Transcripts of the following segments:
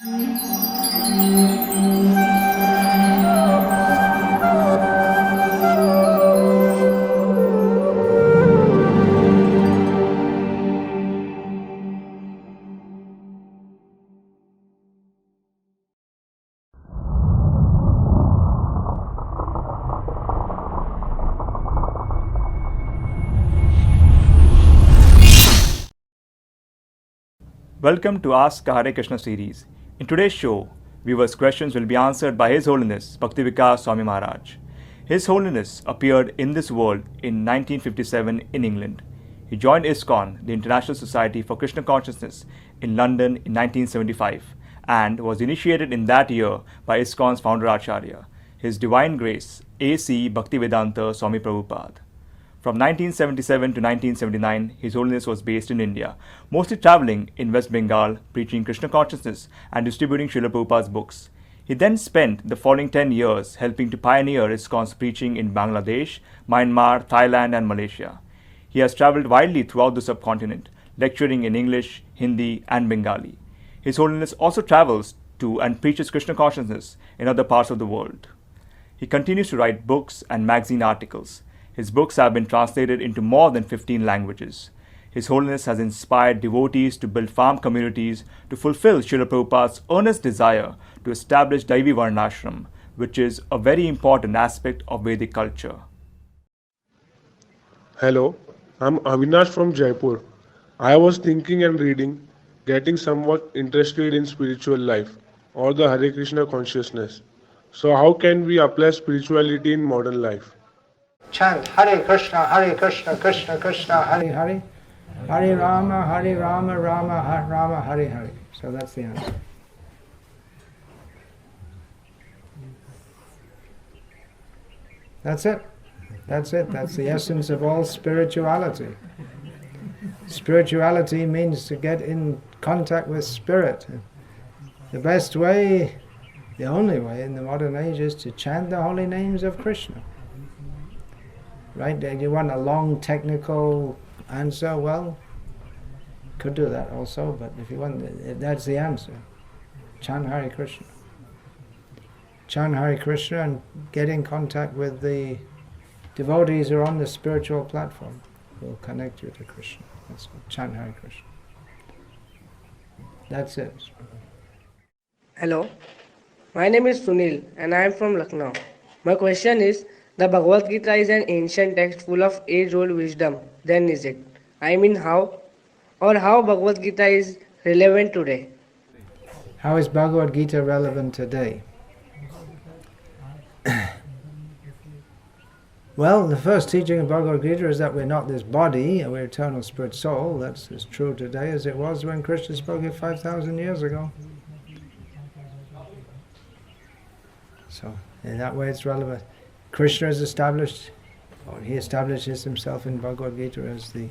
Welcome to Ask Hare Krishna series. In today's show, viewers' questions will be answered by His Holiness Bhakti Vikasa Swami Maharaj. His Holiness appeared in this world in 1957 in England. He joined ISKCON, the International Society for Krishna Consciousness, in London in 1975 and was initiated in that year by ISKCON's founder-acarya, His Divine Grace A.C. Bhaktivedanta Swami Prabhupada. From 1977 to 1979, His Holiness was based in India, mostly traveling in West Bengal, preaching Krishna Consciousness and distributing Srila Prabhupada's books. He then spent the following 10 years helping to pioneer ISKCON's preaching in Bangladesh, Myanmar, Thailand and Malaysia. He has traveled widely throughout the subcontinent, lecturing in English, Hindi and Bengali. His Holiness also travels to and preaches Krishna Consciousness in other parts of the world. He continues to write books and magazine articles. His books have been translated into more than 15 languages. His Holiness has inspired devotees to build farm communities to fulfill Srila Prabhupada's earnest desire to establish Daivi Varnashram, which is a very important aspect of Vedic culture. Hello, I'm Avinash from Jaipur. I was thinking and reading, getting somewhat interested in spiritual life or the Hare Krishna consciousness. So how can we apply spirituality in modern life? Chant Hare Krishna, Krishna Krishna, Hare Hare, Hare Rama, Rama Rama, Hare Hare. So that's the answer. That's it. That's it. That's the essence of all spirituality. Spirituality means to get in contact with spirit. The best way, the only way in the modern age is to chant the holy names of Krishna. Right? You want a long technical answer? Well, could do that also, but if you want, that's the answer. Chant Hare Krishna. Chant Hare Krishna and get in contact with the devotees who are on the spiritual platform who will connect you to Krishna. That's what, chant Hare Krishna. That's it. Hello, my name is Sunil and I am from Lucknow. My question is, the Bhagavad-gita is an ancient text full of age-old wisdom. Then is it? I mean how Bhagavad-gita is relevant today? How is Bhagavad-gita relevant today? Well, the first teaching of Bhagavad-gita is that we're not this body, we're eternal spirit soul. That's as true today as it was when Krishna spoke it 5,000 years ago. So, in that way it's relevant. Krishna is established, or he establishes himself in Bhagavad Gita as the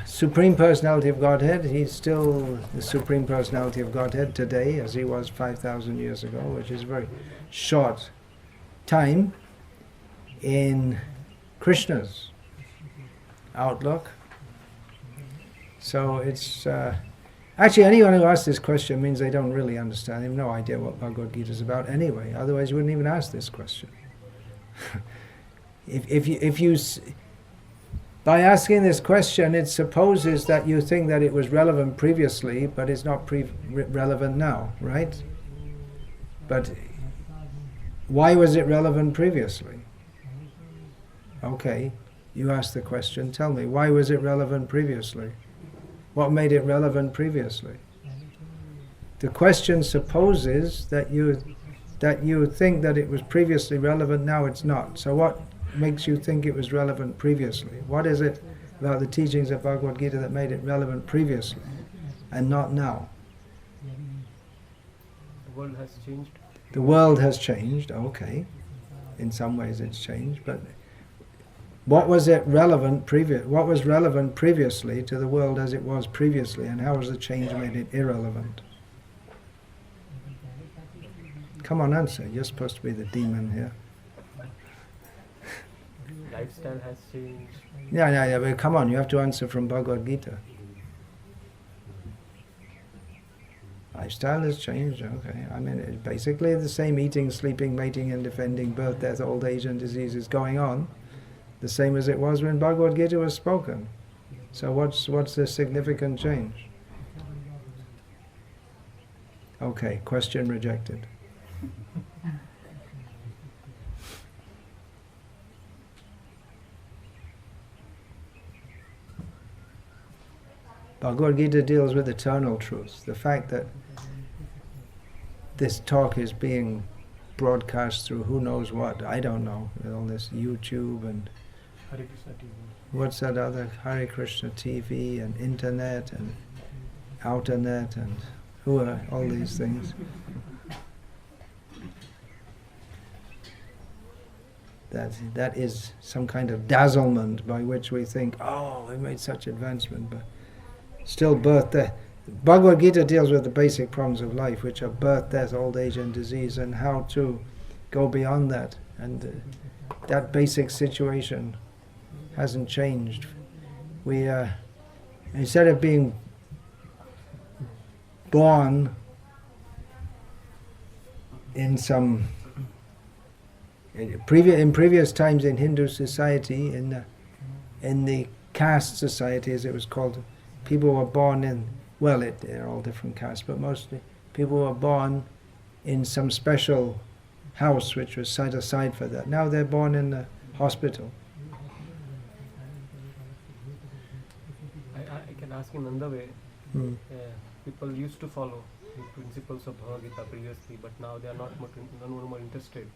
Supreme Personality of Godhead. He's still the Supreme Personality of Godhead today as he was 5,000 years ago, which is a very short time in Krishna's outlook. So it's actually, anyone who asks this question means they don't really understand. They have no idea what Bhagavad Gita is about anyway. Otherwise, you wouldn't even ask this question. By asking this question, it supposes that you think that it was relevant previously, but it's not relevant now, right? But why was it relevant previously? Okay, you asked the question. Tell me, why was it relevant previously? What made it relevant previously? The question supposes that you think that it was previously relevant, now it's not. So what makes you think it was relevant previously? What is it about the teachings of Bhagavad Gita that made it relevant previously and not now? The world has changed. The world has changed, okay. In some ways it's changed, but what was relevant previously to the world as it was previously, and how has the change made it irrelevant? Come on, answer. You're supposed to be the demon here. Lifestyle has changed. Yeah, but come on, you have to answer from Bhagavad Gita. Lifestyle has changed, okay. I mean, it's basically the same eating, sleeping, mating and defending, birth, death, old age and disease is going on. The same as it was when Bhagavad-gita was spoken. So what's the significant change? Okay, question rejected. Bhagavad-gita deals with eternal truths. The fact that this talk is being broadcast through who knows what, I don't know, with all this YouTube and Hare Krishna TV. what's that other, Hare Krishna TV and internet and outernet and who are all these things. That is some kind of dazzlement by which we think, oh, we made such advancement, but still birth, death. Bhagavad Gita deals with the basic problems of life, which are birth, death, old age and disease, and how to go beyond that. And that basic situation hasn't changed. We, instead of being born in some in previous times in Hindu society, in the caste society as it was called, people were born in, well, they're all different castes, but mostly people were born in some special house which was set aside for that. Now they're born in a hospital. I can ask in another way. People used to follow the principles of Bhagavad-gita previously, but now they are not more interested.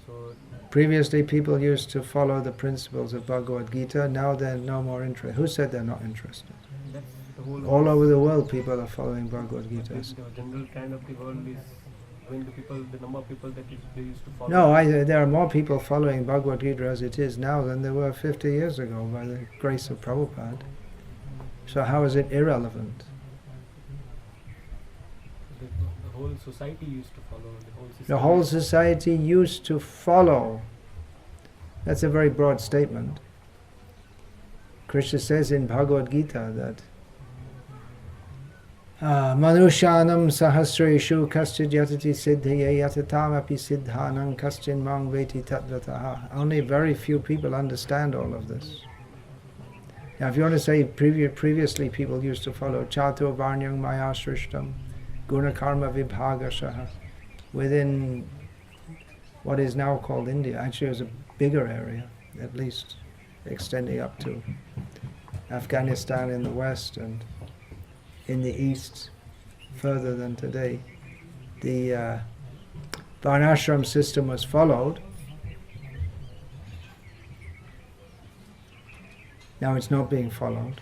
So Previously people used to follow the principles of Bhagavad-gita, now they're no more interested. Who said they're not interested? that's the whole. All over the world people are following Bhagavad-gita. The general trend of the world is when the number of people that they used to follow. No, there are more people following Bhagavad-gita as it is now than there were 50 years ago by the grace of Prabhupada. So how is it irrelevant? The whole society used to follow. The whole society used to follow. That's a very broad statement. Krishna says in Bhagavad-gita that Manushanam sahasreshu kaschid yatati siddhye yatatam api siddhanam kaschin mang veti tatvataha. Only very few people understand all of this. Now if you want to say previously people used to follow Chatur Varnyam Maya Srishtam Guna Karma Vibhagashaha within what is now called India. Actually it was a bigger area, at least extending up to Afghanistan in the west and in the east further than today. The Varnashram system was followed. Now it's not being followed.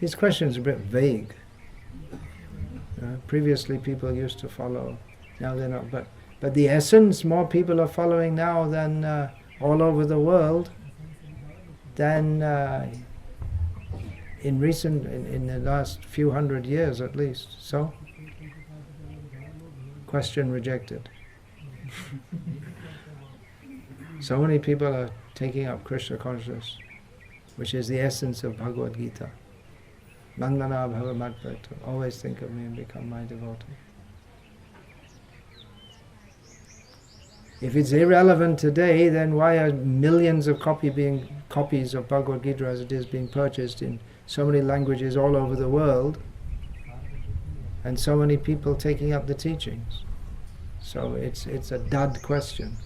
His question is a bit vague. Previously people used to follow, now they're not. But the essence, more people are following now than all over the world than in the last few hundred years at least. So, question rejected. So many people are taking up Krishna consciousness, which is the essence of Bhagavad-gita. Mandana bhava madbhakta. Always think of me and become my devotee. If it's irrelevant today, then why are millions of copies of Bhagavad-gita as it is being purchased in so many languages all over the world, and so many people taking up the teachings? So it's a dud question.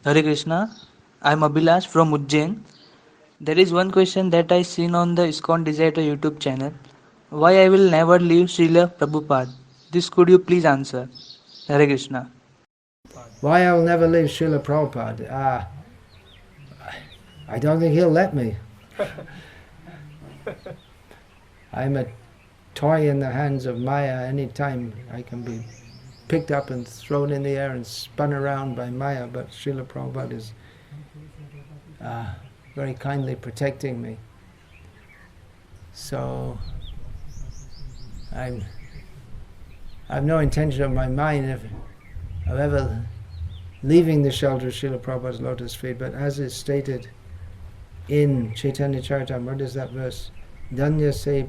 Hare Krishna, I am Abhilash from Ujjain. There is one question that I seen on the ISKCON Desire YouTube channel. Why I will never leave Srila Prabhupada? This could you please answer? Hare Krishna. Why I will never leave Srila Prabhupada? I don't think he'll let me. I'm a toy in the hands of Maya. Any time I can be picked up and thrown in the air and spun around by Maya, but Srila Prabhupada is very kindly protecting me. So I have no intention of my mind of ever leaving the shelter of Srila Prabhupada's lotus feet, but as is stated in Chaitanya Charitamrita, what is that verse? Danya se,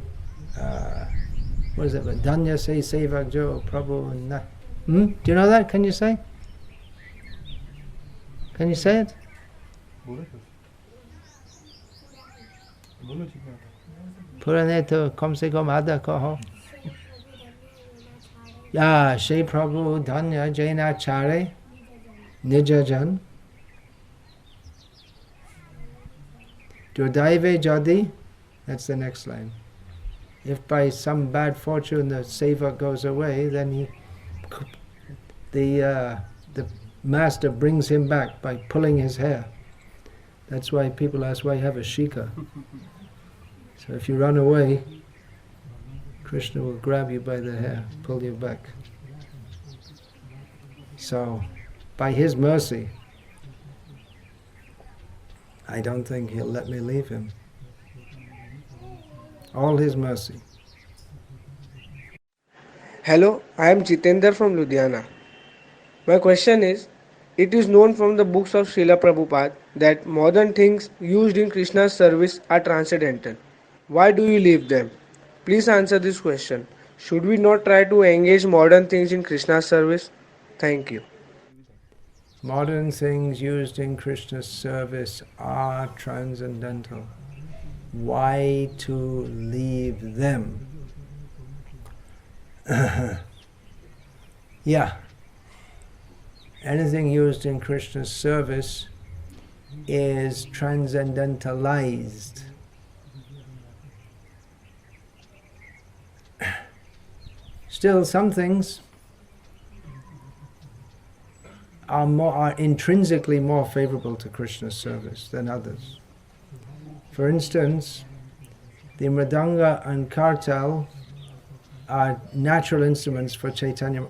what is that verse? Danya se sevak jo Prabhu na. Do you know that? Can you say? Can you say it? पुराने तो कम से कम आधा कहो या श्री प्रभु धन्य जैनाचार्य निजजन Durdaive jadi, that's the next line. If by some bad fortune the seva goes away, then the master brings him back by pulling his hair. That's why people ask why you have a shika. So if you run away, Krishna will grab you by the hair, pull you back. So, by his mercy, I don't think he'll let me leave him. All his mercy. Hello, I am Jitendra from Ludhiana. My question is, it is known from the books of Srila Prabhupada that modern things used in Krishna's service are transcendental. Why do you leave them? Please answer this question. Should we not try to engage modern things in Krishna's service? Thank you. Modern things used in Krishna's service are transcendental. Why to leave them? Yeah. Anything used in Krishna's service is transcendentalized. Still, some things are intrinsically more favorable to Krishna's service than others. For instance, the mridanga and kartal are natural instruments for Chaitanya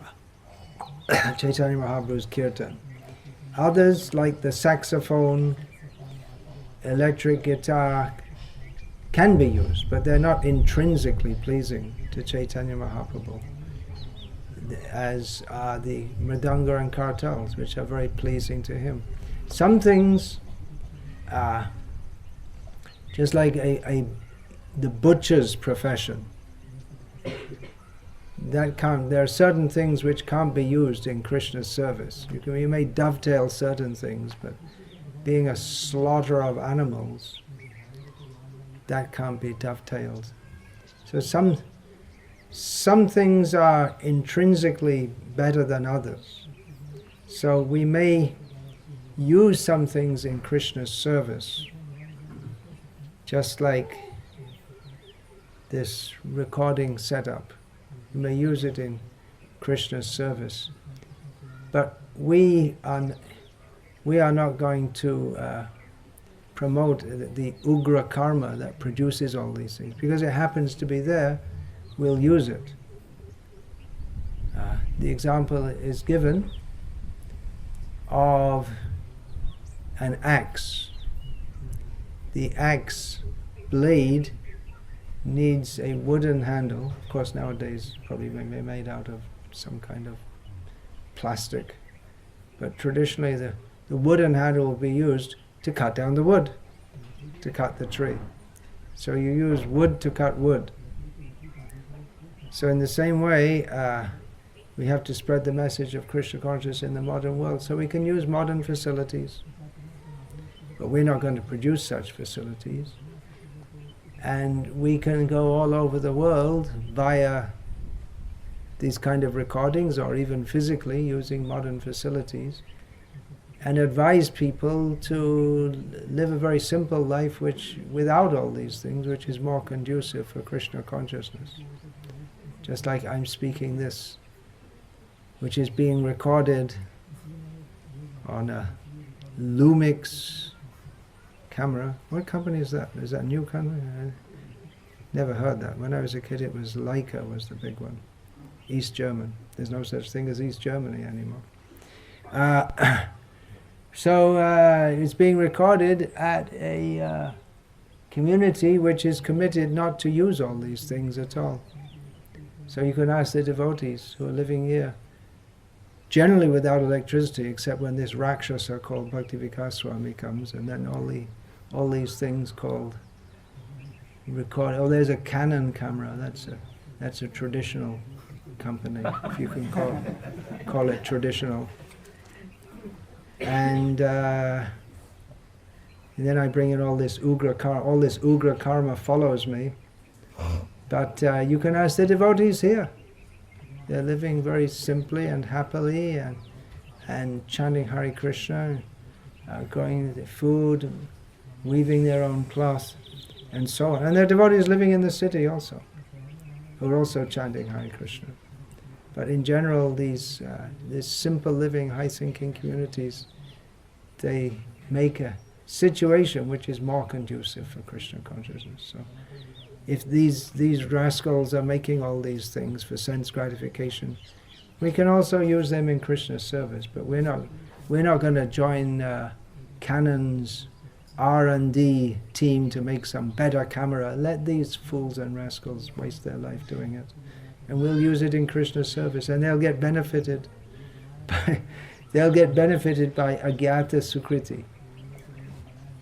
Mahaprabhu's kirtan. Others, like the saxophone, electric guitar, can be used, but they're not intrinsically pleasing to Chaitanya Mahaprabhu, as are the mridanga and kartals, which are very pleasing to him. Some things, just like the butcher's profession, there are certain things which can't be used in Krishna's service. You may dovetail certain things, but being a slaughterer of animals, that can't be dovetailed. So some things are intrinsically better than others. So we may use some things in Krishna's service, just like this recording setup. We may use it in Krishna's service. But we are not going to promote the ugra karma that produces all these things. Because it happens to be there, we'll use it. The example is given of an axe. The axe blade needs a wooden handle. Of course, nowadays probably may be made out of some kind of plastic. But traditionally the wooden handle will be used to cut down the wood, to cut the tree. So you use wood to cut wood. So in the same way, we have to spread the message of Krishna consciousness in the modern world. So we can use modern facilities, but we're not going to produce such facilities. And we can go all over the world via these kind of recordings, or even physically using modern facilities, and advise people to live a very simple life without all these things, which is more conducive for Krishna consciousness. Just like I'm speaking this, which is being recorded on a Lumix camera. What company is that? Is that a new company? I never heard that. When I was a kid, it was Leica was the big one. East German. There's no such thing as East Germany anymore. So it's being recorded at a community which is committed not to use all these things at all. So you can ask the devotees who are living here, generally without electricity, except when this Rakshasa called Bhakti Vikasa Swami comes, and then all the all these things called record. Oh, there's a Canon camera. That's a traditional company, if you can call it traditional. And then I bring in all this ugra karma. All this ugra karma follows me. But you can ask the devotees here. They're living very simply and happily and chanting Hare Krishna, growing the food, weaving their own cloth, and so on. And there are devotees living in the city also, who are also chanting Hare Krishna. But in general, these simple living, high-thinking communities, they make a situation which is more conducive for Krishna consciousness. So, if these rascals are making all these things for sense gratification, we can also use them in Krishna's service. But we're not going to join Canon's R&D team to make some better camera. Let these fools and rascals waste their life doing it, and we'll use it in Krishna's service, and they'll get benefited by agyata sukriti.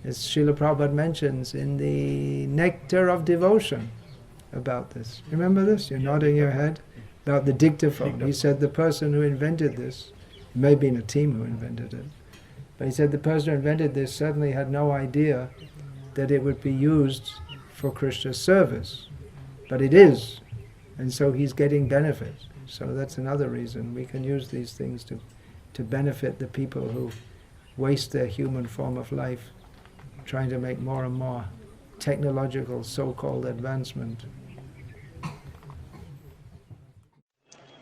As Srila Prabhupada mentions in the Nectar of Devotion about this. Remember this? You're nodding your head about the dictaphone. He said the person who invented this, it may have been a team who invented it, but he said the person who invented this certainly had no idea that it would be used for Krishna's service. But it is, and so he's getting benefit. So that's another reason we can use these things to benefit the people who waste their human form of life trying to make more and more technological so-called advancement.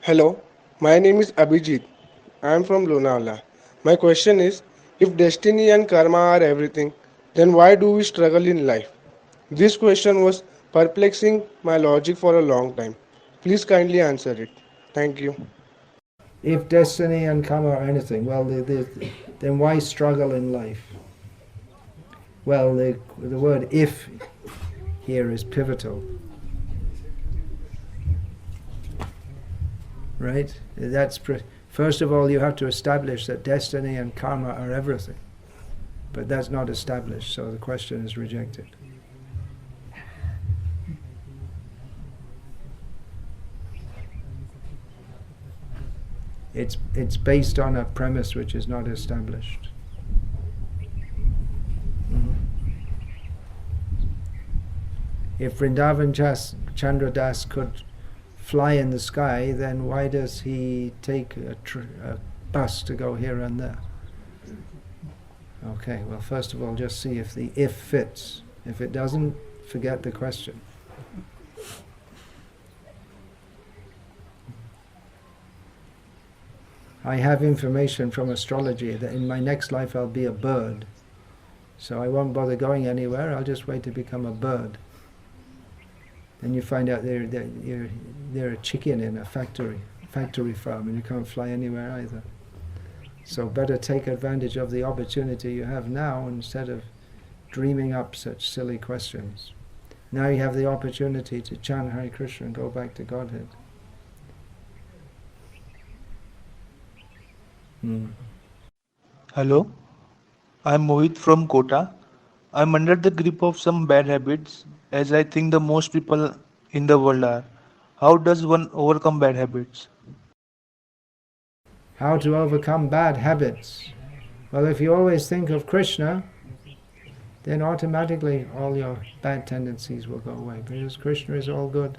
Hello, my name is Abhijit. I am from Lonavala. My question is, if destiny and karma are everything, then why do we struggle in life? This question was perplexing my logic for a long time. Please kindly answer it. Thank you. If destiny and karma are anything, well, then why struggle in life? Well, the word "if" here is pivotal, right? First of all, you have to establish that destiny and karma are everything, but that's not established, so the question is rejected. It's based on a premise which is not established. If Vrindavan Chandra Das could fly in the sky, then why does he take a bus to go here and there? Okay, well, first of all, just see if the "if" fits. If it doesn't, forget the question. I have information from astrology that in my next life I'll be a bird. So I won't bother going anywhere, I'll just wait to become a bird. Then you find out you're a chicken in a factory farm, and you can't fly anywhere either. So better take advantage of the opportunity you have now instead of dreaming up such silly questions. Now you have the opportunity to chant Hare Krishna and go back to Godhead. Hello, I'm Mohit from Kota. I'm under the grip of some bad habits, as I think the most people in the world are. How does one overcome bad habits? How to overcome bad habits? Well, if you always think of Krishna, then automatically all your bad tendencies will go away, because Krishna is all good.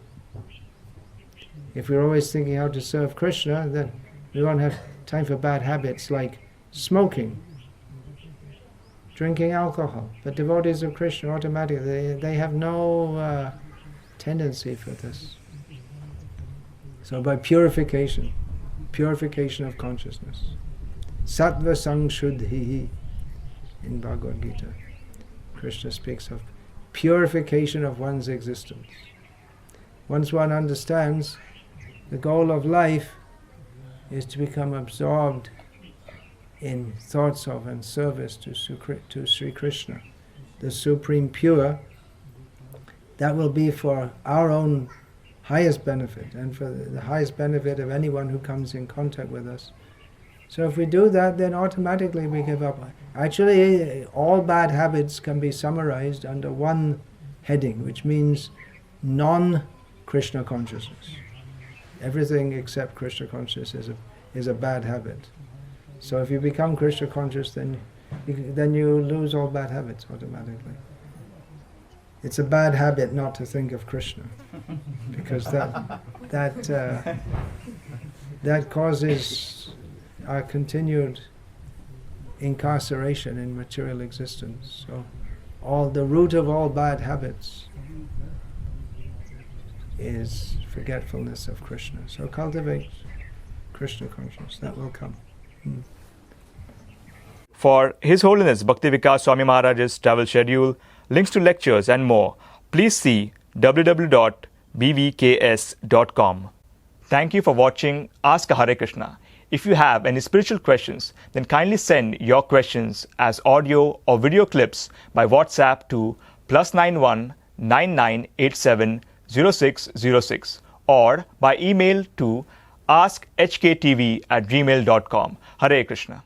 If we're always thinking how to serve Krishna, then we won't have time for bad habits like smoking, drinking alcohol. But devotees of Krishna automatically, they have no tendency for this. So by purification of consciousness, sattva sangshuddhi in Bhagavad-gita, Krishna speaks of purification of one's existence. Once one understands the goal of life is to become absorbed in thoughts of and service to Sri Krishna, the Supreme Pure, that will be for our own highest benefit and for the highest benefit of anyone who comes in contact with us. So if we do that, then automatically we give up. Actually, all bad habits can be summarized under one heading, which means non-Krishna consciousness. Everything except Krishna consciousness is a bad habit. So if you become Krishna conscious, then you lose all bad habits automatically. It's a bad habit not to think of Krishna, because that causes our continued incarceration in material existence. So the root of all bad habits is forgetfulness of Krishna. So cultivate Krishna consciousness, that will come. For His Holiness Bhakti Vikasa Swami Maharaj's travel schedule, links to lectures and more, please see www.bvks.com. Thank you for watching Ask a Hare Krishna. If you have any spiritual questions, then kindly send your questions as audio or video clips by WhatsApp to +91 9987 0606 or by email to askhktv@gmail.com. Hare Krishna.